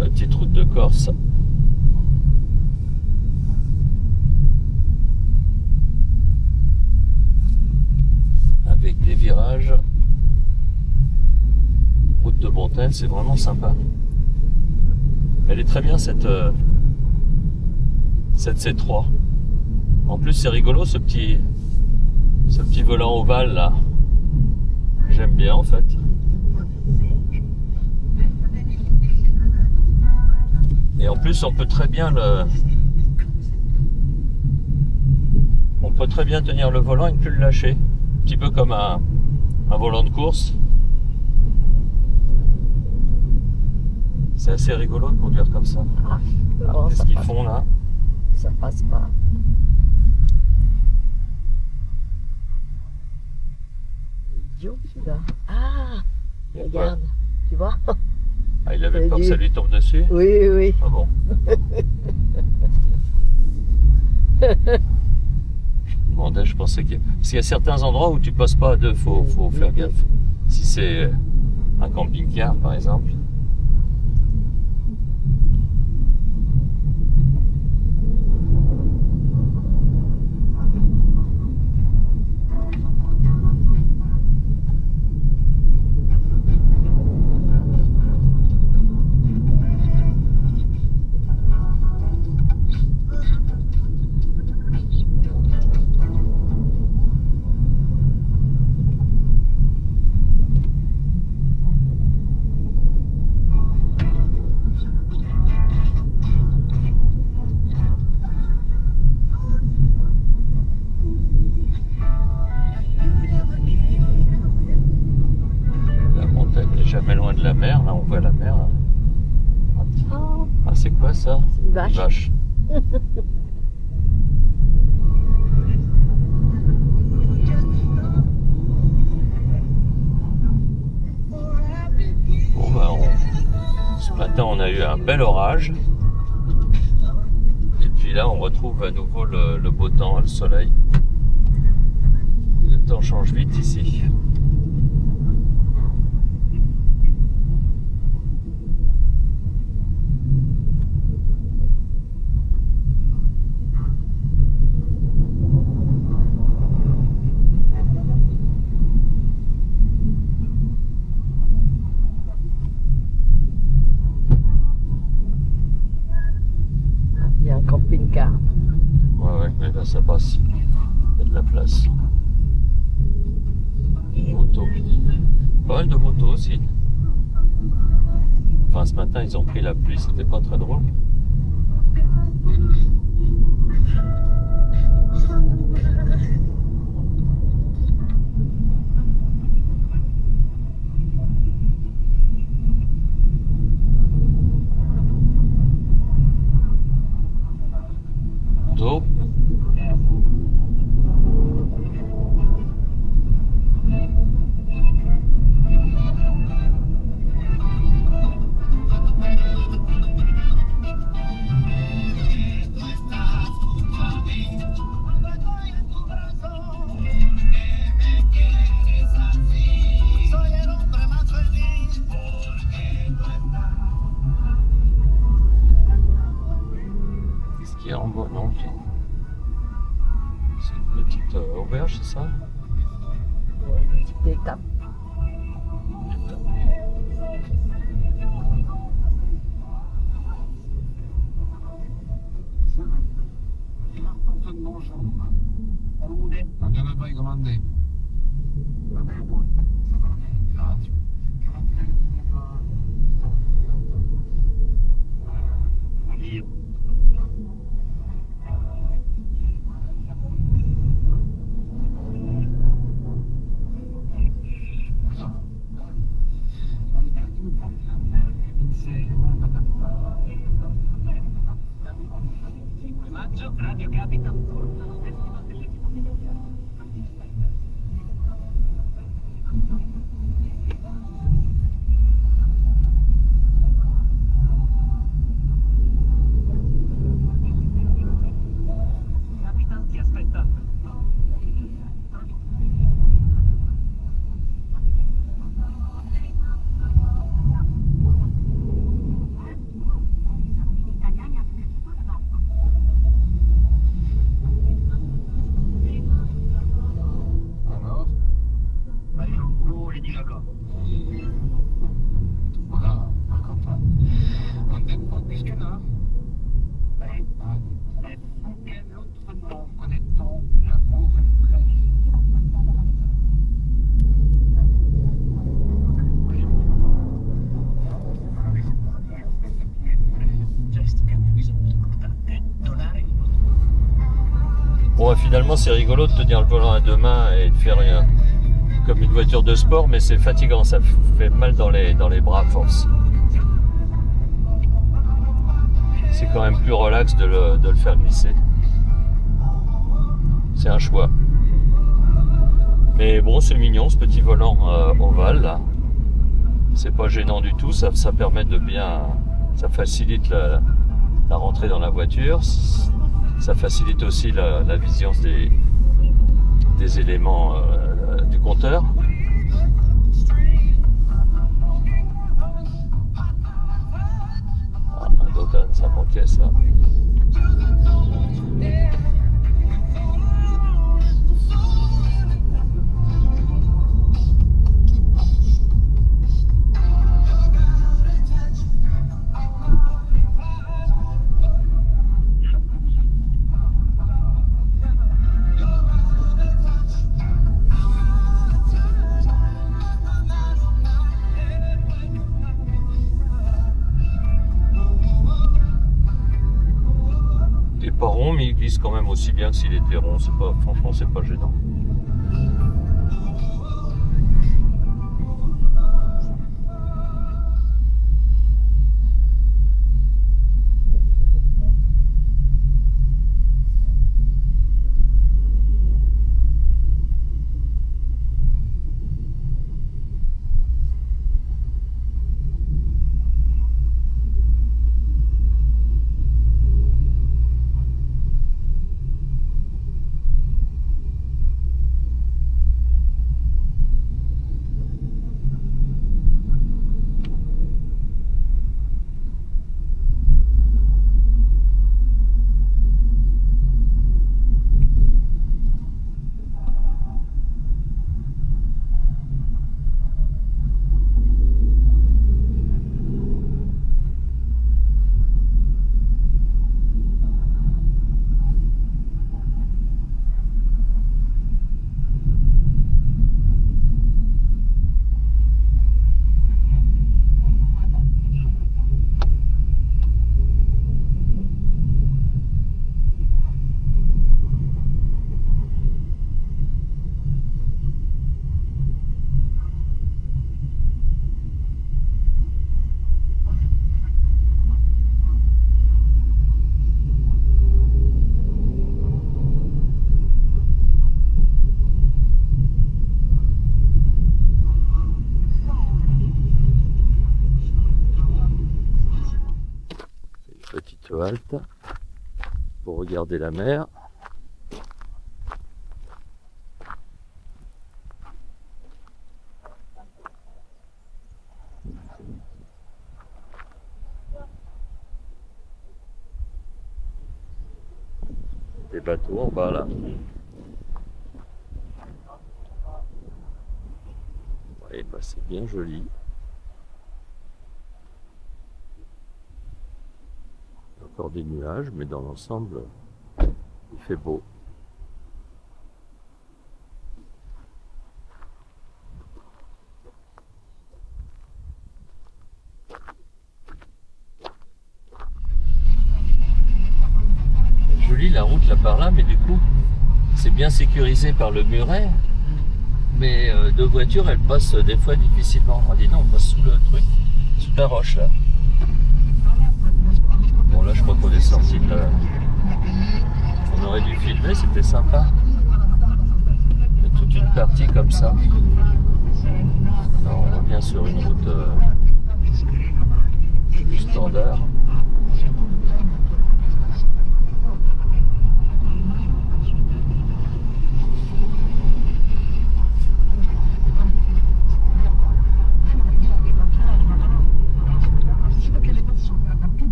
sur la petite route de Corse. Avec des virages. Route de Bretagne, c'est vraiment sympa. Elle est très bien cette C3. En plus c'est rigolo ce petit volant ovale là. J'aime bien en fait. Et en plus on peut très bien tenir le volant et ne plus le lâcher. Un petit peu comme un volant de course. C'est assez rigolo de conduire comme ça. Bon, qu'est-ce qu'ils font là? Ça passe pas. Idiot celui-là. Ah, regarde, tu vois? Ah, il avait peur que ça lui tombe dessus? Oui, oui. Ah bon. Je pensais qu'il y a... Parce qu'il y a certains endroits où tu passes pas à deux, faut faire gaffe. Si c'est un camping-car par exemple. Jamais loin de la mer, là on voit la mer. Ah, c'est quoi ça? C'est une vache. Une vache. Bon bah ce matin on a eu un bel orage. Et puis là on retrouve à nouveau le beau temps, le soleil. Le temps change vite ici. Il y a un camping-car. Ouais, mais là ça passe. Il y a de la place. Moto. Pas mal de motos aussi. Enfin, ce matin, ils ont pris la pluie, c'était pas très drôle. Moto. Qu'est-ce qu'il y a en bas? Non, c'est une petite auberge, c'est ça? Ouais, une petite étape. Andiamo poi comandante. Maggio, Radio Capita. Capitan ti aspetta. Bon, finalement, c'est rigolo de tenir le volant à deux mains et de faire comme une voiture de sport, mais c'est fatigant, ça fait mal dans les bras à force. C'est quand même plus relax de le faire glisser. C'est un choix. Mais bon, c'est mignon ce petit volant ovale là. C'est pas gênant du tout, ça permet de bien... Ça facilite la rentrée dans la voiture. Ça facilite aussi la vision des éléments du compteur. Ah, un Dotan, ça manquait ça. Pas rond, mais il glisse quand même aussi bien que s'il était rond. Franchement, c'est pas gênant. Petite halte pour regarder la mer. Des bateaux en bas là. Et bah, c'est bien joli. Encore des nuages, mais dans l'ensemble, il fait beau. Jolie la route là par là, mais du coup, c'est bien sécurisé par le muret. Mais deux voitures, elles passent des fois difficilement. On dit non, on passe sous le truc, sous la roche là. Bon là je crois qu'on est sorti de là. On aurait dû filmer, c'était sympa. Il y a toute une partie comme ça. Alors, on revient sur une route standard.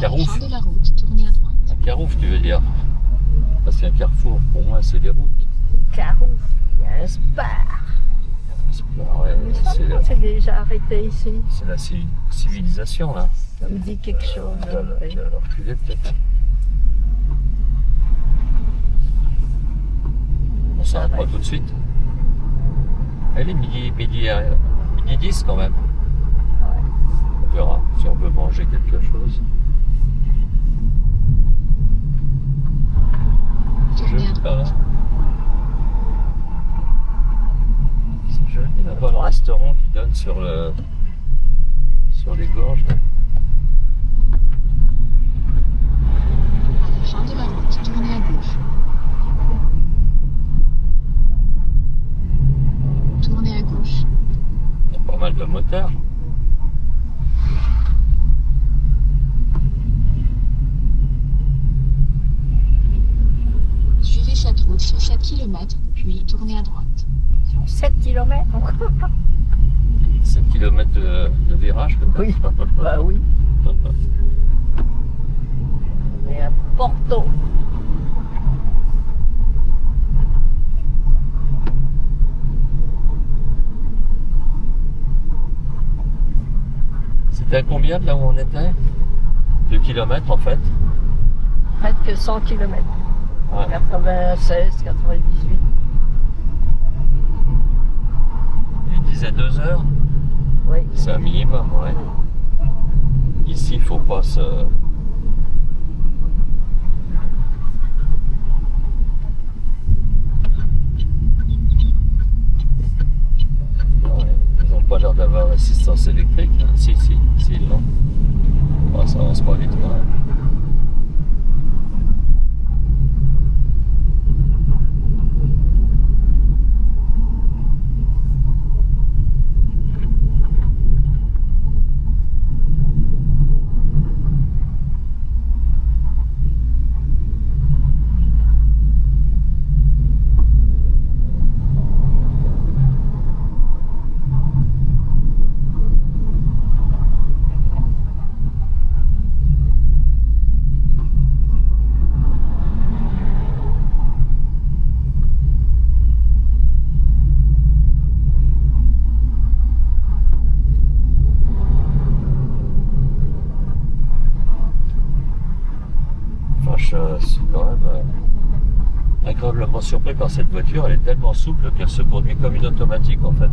Carouf. de la route, tournez à droite. Un carouf, tu veux dire? Parce qu'un carrefour, pour moi, c'est les routes. Carouf, il y a un spar. Ouais, c'est la, C'est déjà arrêté ici. c'est la civilisation, là. Ça me dit quelque chose. Il a reculé, peut-être. On s'en va tout de suite. Elle est midi 10 quand même. On verra si on veut manger quelque chose. C'est Tournez à joli droite. là. C'est joli là-bas le restaurant qui donne sur les gorges. Là. À la fin de la route, tournez à gauche. Tournez à gauche. Il y a pas mal de motards. Suivez cette route sur 7 km, puis tournez à droite. 7 km encore. 7 km de virage peut-être. Oui, bah oui. On est à Porto. C'était à combien de là où on était? 2 km en fait. Presque 100 km. Ouais. 96, 98. Il disait 2 heures. Oui. C'est un minimum, ouais. Ici, il faut pas se... Ouais, ils n'ont pas l'air d'avoir assistance électrique. Hein. Si, ils l'ont. Bon, ça avance pas vite quand même. Je suis quand même agréablement surpris par cette voiture. Elle est tellement souple qu'elle se conduit comme une automatique en fait.